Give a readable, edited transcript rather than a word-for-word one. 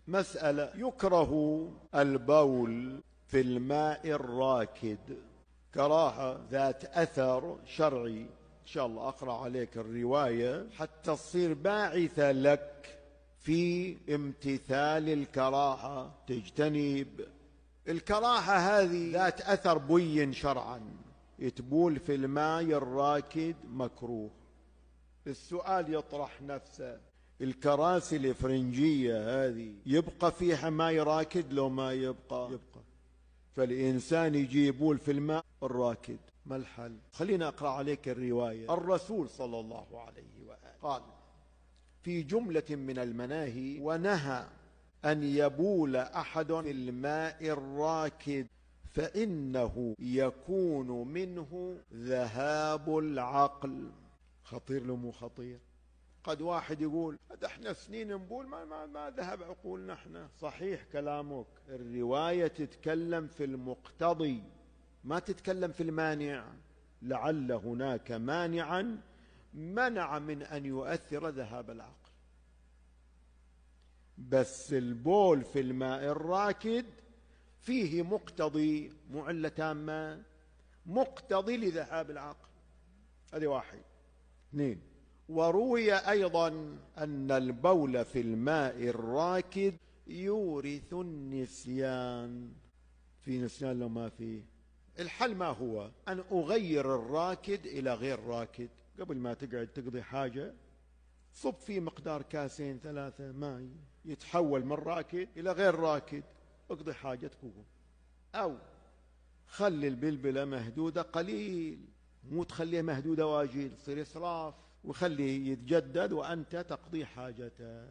مسألة: يكره البول في الماء الراكد كراهة ذات أثر شرعي. إن شاء الله أقرأ عليك الرواية حتى تصير باعثة لك في امتثال الكراهة، تجتنب الكراهة هذه ذات أثر بين شرعا. يتبول في الماء الراكد مكروه. السؤال يطرح نفسه: الكراسي الإفرنجية هذه يبقى فيها ماء راكد لو ما يبقى؟ فالإنسان يجي يبول في الماء الراكد، ما الحل؟ خلينا أقرأ عليك الرواية. الرسول صلى الله عليه وآله قال في جملة من المناهي: ونهى أن يبول أحد في الماء الراكد فإنه يكون منه ذهاب العقل. خطير لو مو خطير؟ قد واحد يقول احنا سنين نبول ما ذهب عقولنا احنا. صحيح كلامك، الرواية تتكلم في المقتضي ما تتكلم في المانع. لعل هناك مانعا منع من أن يؤثر ذهاب العقل، بس البول في الماء الراكد فيه مقتضي، مو علة تامة، مقتضي لذهاب العقل. هذه واحد. اثنين: وروي أيضا أن البول في الماء الراكد يورث النسيان. في نسيان لو ما فيه؟ الحل ما هو؟ أن أغير الراكد إلى غير راكد. قبل ما تقعد تقضي حاجة صب فيه مقدار كاسين ثلاثة ماء، يتحول من راكد إلى غير راكد، اقضي حاجتك وقوم. أو خلي البلبلة مهدودة قليل، مو تخليها مهدودة واجد، تصير إسراف، وخليه يتجدد وأنت تقضي حاجتك.